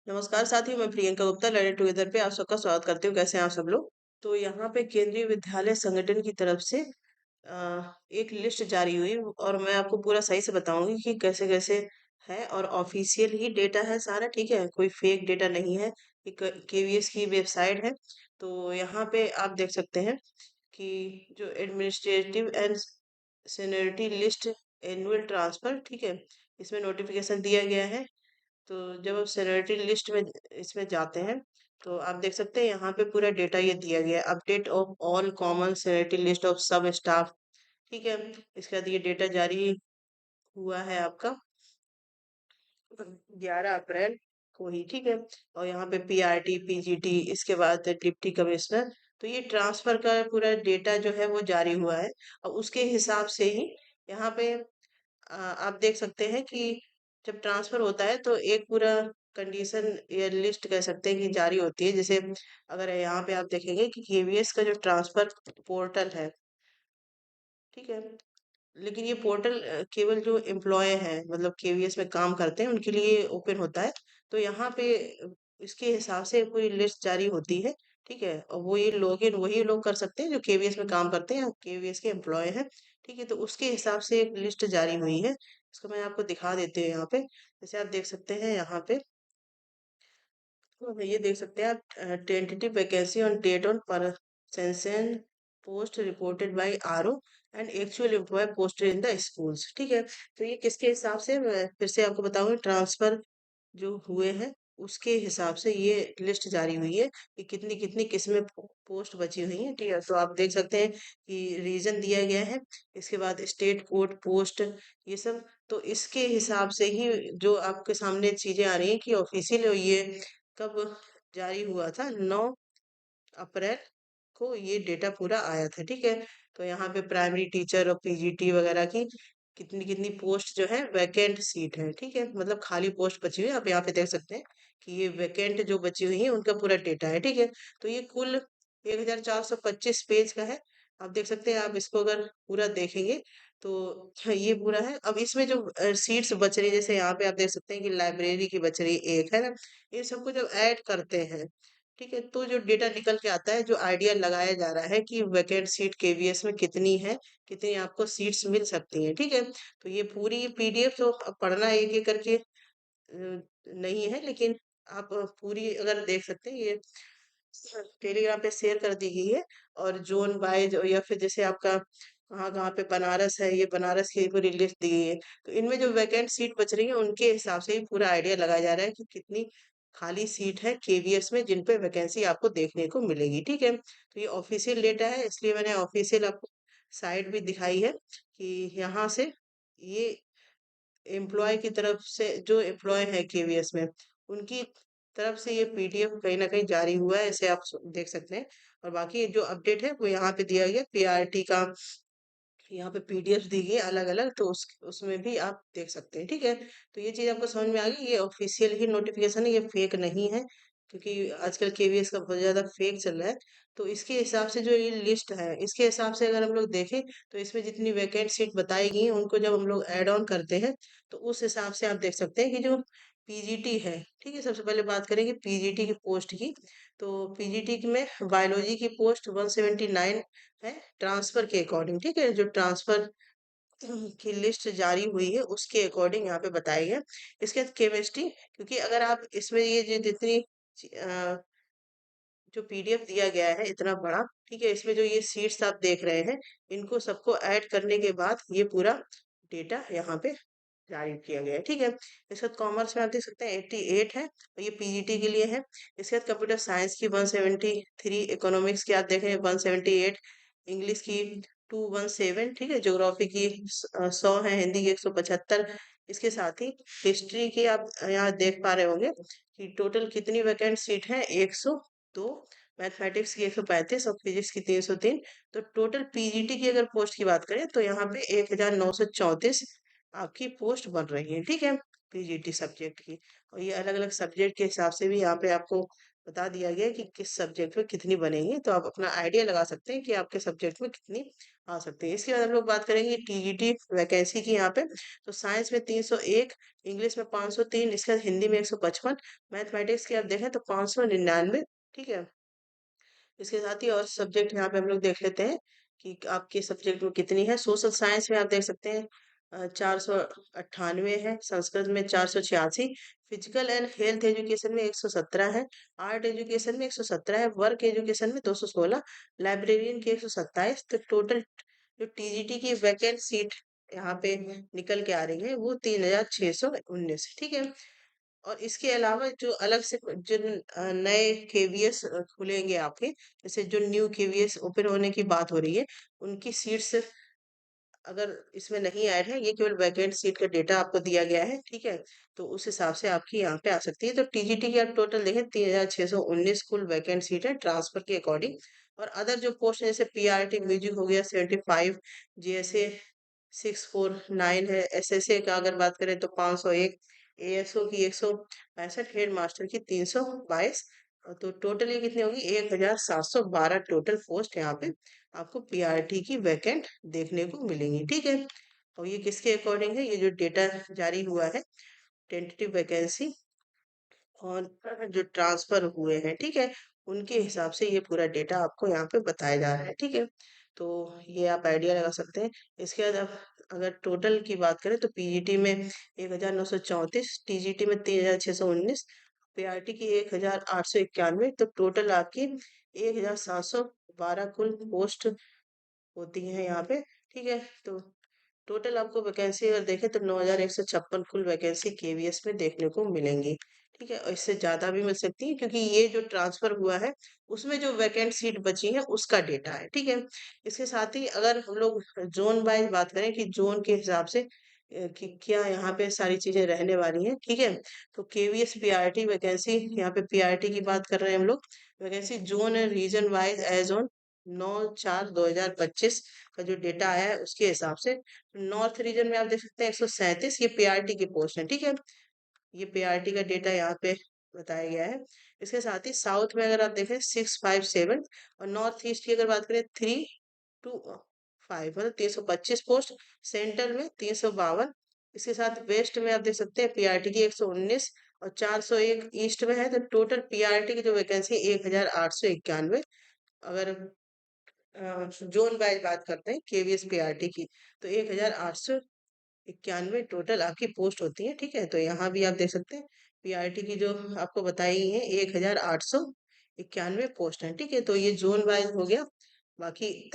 नमस्कार साथियों, मैं प्रियंका गुप्ता लर्निंग टुगेदर पे आप सबका स्वागत करती हूँ। कैसे हैं आप सब लोग? तो यहाँ पे केंद्रीय विद्यालय संगठन की तरफ से एक लिस्ट जारी हुई और मैं आपको पूरा सही से बताऊंगी कि कैसे कैसे है और ऑफिशियल ही डेटा है सारा। ठीक है, कोई फेक डेटा नहीं है। एक केवीएस की वेबसाइट है। तो यहाँ पे आप देख सकते हैं कि जो administrative and seniority list annual transfer, ठीक है, इसमें नोटिफिकेशन दिया गया है। तो जब आप सेनियरिटी लिस्ट में इसमें जाते हैं तो आप देख सकते हैं यहाँ पे पूरा डेटा ये दिया गया है। Update of all common seniority list of sub staff, ठीक है। इसके बाद ये डेटा जारी हुआ है आपका 11 अप्रैल को ही, ठीक है। और यहाँ पे पीआरटी पीजीटी, इसके बाद डिप्टी कमिश्नर, तो ये ट्रांसफर का पूरा डेटा जो है वो जारी हुआ है। और उसके हिसाब से ही यहाँ पे आप देख सकते हैं कि जब ट्रांसफर होता है तो एक पूरा कंडीशन या लिस्ट कह सकते हैं कि जारी होती है। जैसे अगर यहाँ पे आप देखेंगे कि केवीएस का जो ट्रांसफर पोर्टल है, ठीक है, लेकिन ये पोर्टल केवल जो एम्प्लॉय हैं, मतलब केवीएस में काम करते हैं, उनके लिए ओपन होता है। तो यहाँ पे इसके हिसाब से पूरी लिस्ट जारी होती है, ठीक है। और वो ये लॉगिन वही लोग कर सकते हैं जो केवीएस में काम करते हैं, केवीएस के एम्प्लॉय हैं, ठीक है। तो उसके हिसाब से एक लिस्ट जारी हुई है। इसको मैं आपको दिखा देती हूँ यहाँ पे। जैसे आप देख सकते हैं यहाँ पे, तो ये देख सकते हैं आप, tentative vacancy on date on per sanction post reported by RO and actual employ posted in the schools, ठीक है। तो ये किसके हिसाब से, मैं फिर से आपको बताऊंगी, ट्रांसफर जो हुए हैं उसके हिसाब से ये लिस्ट जारी हुई है कि कितनी कितनी किस्में पोस्ट बची हुई हैं, ठीक है। तो आप देख सकते हैं कि रीजन दिया गया है, इसके बाद स्टेट कोड पोस्ट, ये सब। तो इसके हिसाब से ही जो आपके सामने चीजें आ रही हैं कि ऑफिशियल ये कब जारी हुआ था, 9 अप्रैल को ये डेटा पूरा आया था, ठीक है। तो यहाँ पे प्राइमरी टीचर और पीजीटी वगैरह की कितनी कितनी पोस्ट जो है वैकेंट सीट है, ठीक है, मतलब खाली पोस्ट बची हुई है। आप यहाँ पे देख सकते हैं कि ये वैकेंट जो बची हुई है उनका पूरा डेटा है, ठीक है। तो ये कुल 1425 पेज का है। आप देख सकते हैं, आप इसको अगर पूरा देखेंगे तो ये पूरा है। अब इसमें जो सीट्स बच रही है, जैसे यहाँ पे आप देख सकते हैं कि लाइब्रेरी की बच रही एक है ना, ये सबको जब ऐड करते हैं, ठीक है, तो जो डेटा निकल के आता है, जो आइडिया लगाया जा रहा है कि वैकेंट सीट केवीएस में कितनी है, कितनी आपको सीट्स मिल सकती हैं, ठीक है। तो ये पूरी पीडीएफ तो अब पढ़ना एक एक करके नहीं है, लेकिन आप पूरी अगर देख सकते हैं, ये टेलीग्राम पे शेयर कर दी गई है। और जोन वाइज या फिर जैसे आपका कहाँ कहाँ पे बनारस है, ये बनारस की पूरी लिस्ट दी गई है। तो इनमें जो वैकेंट सीट बच रही है उनके हिसाब से ही पूरा आइडिया लगाया जा रहा है कि कितनी खाली सीट है केवीएस में जिन पे वैकेंसी आपको देखने को मिलेगी, ठीक है। तो ये ऑफिशियल डेटा है, इसलिए मैंने ऑफिशियल आपको साइट भी दिखाई है कि यहाँ से ये एम्प्लॉय की तरफ से, जो एम्प्लॉय है केवीएस में, उनकी तरफ से ये पीडीएफ कहीं ना कहीं जारी हुआ है, इसे आप देख सकते हैं। और बाकी जो अपडेट है वो यहाँ पे दिया गया, पीआरटी का यहाँ पे पीडीएफ दी गई अलग अलग, तो उसमें भी आप देख सकते हैं, ठीक है। तो ये चीज आपको समझ में आ गई, ये ऑफिशियल ही नोटिफिकेशन है, ये फेक नहीं है, क्योंकि आजकल केवीएस का बहुत ज्यादा फेक चल रहा है। तो इसके हिसाब से जो ये लिस्ट है, इसके हिसाब से अगर हम लोग देखें तो इसमें जितनी वैकेंट सीट बताई गई हैं उनको जब हम लोग ऐड ऑन करते हैं तो उस हिसाब से आप देख सकते हैं कि जो पीजीटी है, ठीक है, सबसे पहले बात करेंगे पीजीटी की पोस्ट की। तो पीजीटी में बायोलॉजी की पोस्ट 179 है ट्रांसफर के अकॉर्डिंग, ठीक है। जो ट्रांसफर की लिस्ट जारी हुई है उसके अकॉर्डिंग यहाँ पे बताया गया। इसके बाद केमिस्ट्री, क्योंकि अगर आप इसमें ये जो जितनी अ, जो पीडीएफ दिया गया है इतना बड़ा, ठीक है, इसमें जो ये सीट्स आप देख रहे हैं, इनको सबको ऐड करने के बाद ये पूरा डेटा यहाँ पे जारी किया गया है, ठीक है। इसके बाद कॉमर्स में आप देख सकते हैं 88 है और ये पीजीटी के लिए है। इसके बाद कंप्यूटर साइंस की 173, इकोनॉमिक्स की आप देख रहे हैं 178, इंग्लिश की 217, ठीक है, ज्योग्राफी की 100 है, हिंदी की 175। इसके साथ ही हिस्ट्री की आप यहाँ देख पा रहे होंगे कि टोटल कितनी वैकेंट सीट है, 102, मैथमेटिक्स की 135 और फिजिक्स की 303। तो टोटल पीजीटी की अगर पोस्ट की बात करें तो यहाँ पे 1934 आपकी पोस्ट बन रही है, ठीक है। पीजीटी सब्जेक्ट की। और ये अलग अलग सब्जेक्ट के हिसाब से भी यहाँ पे आपको बता दिया गया है कि किस सब्जेक्ट में कितनी बनेगी, तो आप अपना आइडिया लगा सकते हैं कि आपके सब्जेक्ट में कितनी आ सकती है। इसके बाद हम लोग बात करेंगे टीजीटी वैकेंसी की यहाँ पे। तो साइंस में 301, इंग्लिश में 503, इसके बाद हिंदी में 155, मैथमेटिक्स की आप देखें तो 599। ठीक है, इसके साथ ही और सब्जेक्ट यहाँ पे हम लोग देख लेते हैं कि आपके सब्जेक्ट में कितनी है। सोशल साइंस में आप देख सकते हैं 498 है, संस्कृत में 486, फिजिकल एंड हेल्थ एजुकेशन में 117 है, आर्ट एजुकेशन में 117 है, वर्क एजुकेशन में 216, लाइब्रेरियन की 127। तो टोटल जो टीजीटी की वैकेंट सीट यहाँ पे निकल के आ रही है वो 3619। ठीक है, और इसके अलावा जो अलग से जिन नए केवीएस खुलेंगे आपके, जैसे जो न्यू केवीएस ओपन होने की बात हो रही है, उनकी सीट्स अगर इसमें नहीं ऐड है, ये केवल वैकेंट सीट का डेटा आपको दिया गया है। ठीक है, तो उस हिसाब से आपकी यहाँ पे आ सकती है। तो टीजीटी की आप टोटल देखें 3619 कुल वैकेंट सीट है ट्रांसफर के अकॉर्डिंग। और अदर जो पोस्ट है जैसे पीआरटी म्यूजिक हो गया 75, जीएसए 649 है, एसएसए का अगर बात करें तो 501, एएसओ की 165, हेड मास्टर की 322। तो टोटल ये कितनी होगी, 1712 टोटल पोस्ट यहाँ पे आपको पीआरटी की वैकेंट देखने को मिलेंगी। ठीक है, और ये किसके अकॉर्डिंग है, ये जो डेटा जारी हुआ है टेंटेटिव वैकेंसी और जो ट्रांसफर हुए हैं, ठीक है, उनके हिसाब से ये पूरा डेटा आपको यहाँ पे बताया जा रहा है। ठीक है, तो ये आप आइडिया लगा सकते हैं। इसके बाद अब अगर टोटल की बात करें तो पीजीटी में 1934, टीजीटी में 3619, पीआरटी की 1891, तो टोटल आपकी 1712 कुल पोस्ट होती हैं यहाँ पे। ठीक है, तो टोटल आपको वैकेंसी अगर देखें तो 9156 कुल वैकेंसी केवीएस में देखने को मिलेंगी। ठीक है, और इससे ज्यादा भी मिल सकती है क्योंकि ये जो ट्रांसफर हुआ है उसमें जो वैकेंट सीट बची है उसका डेटा है। ठीक है, इसके साथ ही अगर हम लोग जोन वाइज बात करें कि जोन के हिसाब से कि क्या यहाँ पे सारी चीजें रहने वाली हैं। ठीक है, तो केवीएस पीआरटी वैकेंसी, यहाँ पे पीआरटी की बात कर रहे हैं हम लोग। Vacancy zone and region wise as on 9/4/2025 का जो डेटा आया है उसके हिसाब से नॉर्थ रीजन में आप देख सकते हैं 137, ये पीआरटी की पोस्ट है। ठीक है, ये पीआरटी का डेटा यहाँ पे बताया गया है। इसके साथ ही साउथ में अगर आप देखें 657, और नॉर्थ ईस्ट की अगर बात करें 325, मतलब 325 पोस्ट, सेंट्रल में 352। इसके साथ वेस्ट में आप देख सकते हैं पीआरटी की 119 और 401 ईस्ट में है। तो टोटल पीआरटी की जो वैकेंसी 1891। अगर जोन वाइज बात करते हैं केवीएस पीआरटी की, तो 1891 टोटल आपकी पोस्ट होती है। ठीक है, तो यहाँ भी आप देख सकते हैं पीआरटी की जो आपको बताई है 1891 पोस्ट है। ठीक है, तो ये जोन वाइज हो गया। बाकी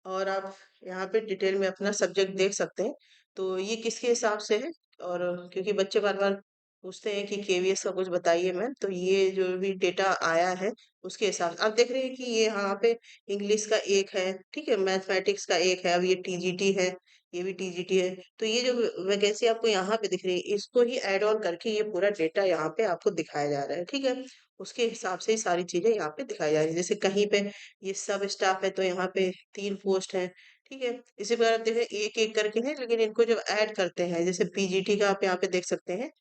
और आप यहाँ पे डिटेल में अपना सब्जेक्ट देख सकते हैं। तो ये किसके हिसाब से है, और क्योंकि बच्चे बार बार पूछते हैं कि केवीएस का कुछ बताइए मैम, तो ये जो भी डेटा आया है उसके हिसाब से आप देख रहे हैं कि ये यहाँ पे इंग्लिश का एक है, ठीक है, मैथमेटिक्स का एक है, अब ये टीजीटी है, ये भी टीजीटी है। तो ये जो वैकेंसी आपको यहाँ पे दिख रही है इसको ही ऐड ऑन करके ये पूरा डेटा यहाँ पे आपको दिखाया जा रहा है। ठीक है, उसके हिसाब से ही सारी चीजें यहाँ पे दिखाई जा रही है। जैसे कहीं पे ये सब स्टाफ है तो यहाँ पे 3 पोस्ट है। ठीक है, इसी प्रकार आप देखें एक एक करके है, लेकिन इनको जब ऐड करते हैं जैसे पीजीटी का आप यहाँ पे देख सकते हैं,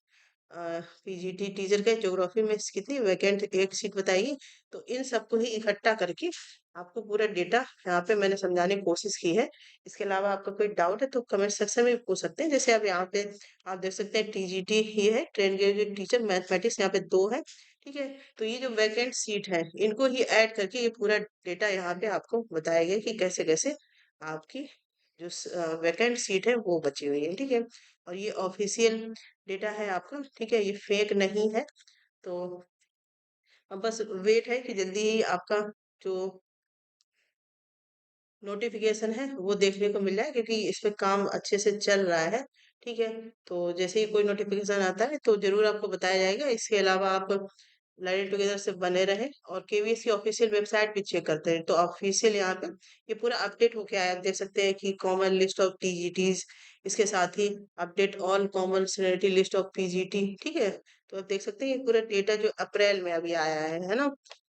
पीजीटी टीचर के ज्योग्राफी में कितनी वैकेंट एक सीट बताइए। तो इन सबको ही इकट्ठा करके आपको पूरा डेटा यहाँ पे मैंने समझाने की कोशिश की है। इसके अलावा आपका कोई डाउट है तो कमेंट सेक्शन में भी पूछ सकते हैं। जैसे अब यहाँ पे आप देख सकते हैं टीजीटी ये है, ट्रेन ग्रेजुएट टीचर मैथमेटिक्स, यहाँ पे 2 है। ठीक है, तो ये जो वैकेंट सीट है इनको ही ऐड करके ये पूरा डेटा यहाँ पे आपको बताया गया कि कैसे कैसे आपकी जो वैकेंट सीट है वो बची हुई है। ठीक है, और ये ऑफिशियल डेटा है आपका। ठीक है, ये फेक नहीं है। तो अब बस वेट है कि जल्दी ही आपका जो नोटिफिकेशन है वो देखने को मिल रहा है क्योंकि इस पे काम अच्छे से चल रहा है। ठीक है, तो जैसे ही कोई नोटिफिकेशन आता है तो जरूर आपको बताया जाएगा। इसके अलावा आप लर्निंग टुगेदर से बने रहें और केवीएस की ऑफिशियल वेबसाइट भी चेक करते हैं। तो ऑफिशियल यहाँ पे ये पूरा अपडेट होके आया, आप देख सकते हैं कि कॉमन लिस्ट ऑफ टीजीटीज, इसके साथ ही update all common similarity list of PGT. ठीक है, तो आप देख सकते हैं ये पूरा डेटा जो अप्रैल में अभी आया है ना।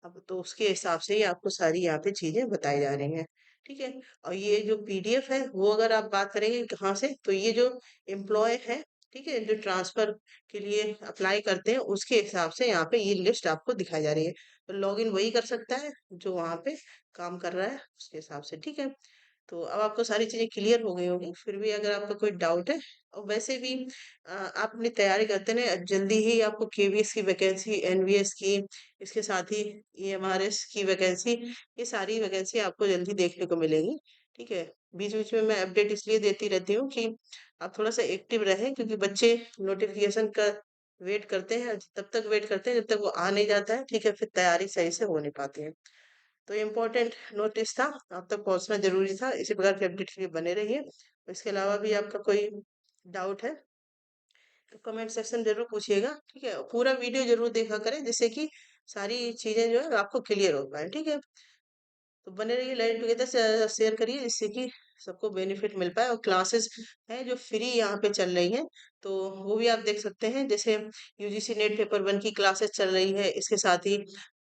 अब तो उसके हिसाब से ही आपको सारी यहाँ पे चीजें बताई जा रही हैं। ठीक है, और ये जो पीडीएफ है वो अगर आप बात करेंगे कहाँ से, तो ये जो एम्प्लॉय है, ठीक है, जो ट्रांसफर के लिए अप्लाई करते हैं उसके हिसाब से यहाँ पे ये लिस्ट आपको दिखाई जा रही है। तो लॉगिन वही कर सकता है जो वहाँ पे काम कर रहा है उसके हिसाब से, ठीक है। तो अब आपको सारी चीजें क्लियर हो गई होंगी, फिर भी अगर आपका कोई डाउट है, और वैसे भी आप अपनी तैयारी करते हैं, जल्दी ही आपको केवीएस की वैकेंसी, एनवीएस की, इसके साथ ही ईएमआरएस की वैकेंसी, ये सारी वैकेंसी आपको जल्दी देखने को मिलेगी, ठीक है। बीच बीच में मैं अपडेट इसलिए देती रहती हूँ कि आप थोड़ा सा एक्टिव रहें, क्योंकि बच्चे नोटिफिकेशन का वेट करते हैं, तब तक वेट करते हैं जब तक वो आ नहीं जाता है, ठीक है, फिर तैयारी सही से हो नहीं पाती है। तो ये इम्पोर्टेंट नोटिस था, आप तक पहुंचना जरूरी था, इसी प्रकार के अपडेट के लिए बने रहिए। इसके अलावा भी आपका कोई डाउट है तो कमेंट सेक्शन जरूर पूछिएगा, ठीक है। पूरा वीडियो जरूर देखा करें, जिससे कि सारी चीजें जो है आपको क्लियर हो पाए, ठीक है। तो बने रहिए, लर्न टुगेदर शेयर करिए, जिससे कि सबको बेनिफिट मिल पाए। और क्लासेस हैं जो फ्री यहाँ पे चल रही हैं, तो वो भी आप देख सकते हैं। जैसे यूजीसी नेट पेपर 1 की क्लासेस चल रही है, इसके साथ ही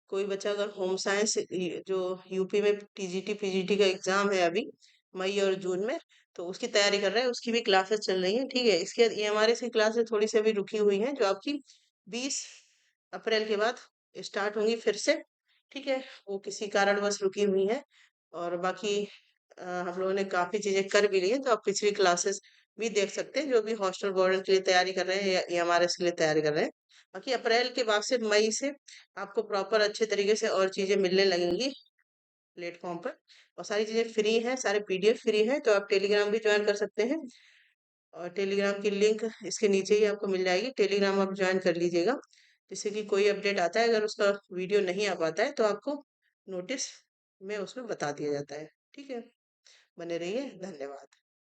कोई बच्चा अगर होम साइंस जो यूपी में टीजीटी पीजीटी का एग्जाम है अभी मई और जून में, तो उसकी तैयारी कर रहे हैं, उसकी भी क्लासेस चल रही हैं, ठीक है। इसके बाद ईएमआरएस की क्लासेस थोड़ी सी अभी रुकी हुई हैं, जो आपकी 20 अप्रैल के बाद स्टार्ट होंगी फिर से, ठीक है। वो किसी कारणवश रुकी हुई है, और बाकी हम लोगों ने काफी चीजें कर भी ली है, तो आप पिछली क्लासेस भी देख सकते हैं, जो भी हॉस्टल वार्डन के लिए तैयारी कर रहे हैं या ईएमआरएस के लिए तैयारी कर रहे हैं। बाकी अप्रैल के बाद से, मई से आपको प्रॉपर अच्छे तरीके से और चीजें मिलने लगेंगी प्लेटफॉर्म पर, और सारी चीजें फ्री हैं, सारे पीडीएफ फ्री हैं। तो आप टेलीग्राम भी ज्वाइन कर सकते हैं, और टेलीग्राम की लिंक इसके नीचे ही आपको मिल जाएगी, टेलीग्राम आप ज्वाइन कर लीजिएगा, जिससे कि कोई अपडेट आता है, अगर उसका वीडियो नहीं आ पाता है तो आपको नोटिस में उसमें बता दिया जाता है, ठीक है। बने रहिए, धन्यवाद।